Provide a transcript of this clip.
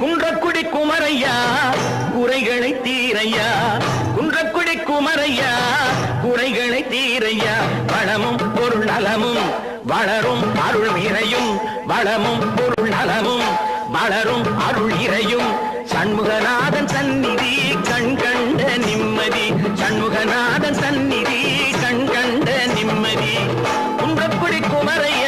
குன்றக்குடி குமரையா குறைகளை தீரையா, குன்றக்குடி குமரையா குறைகளை தீரையா. வளமும் பொருள் நலமும் வளரும் அருள் இறையும், வளமும் பொருள் நலமும் வளரும் அருள் இறையும். சண்முகநாதன் சந்நிதி கண் கண்ட நிம்மதி, சண்முகநாதன் சந்நிதி கண் கண்ட நிம்மதி. குன்றக்குடி குமரையா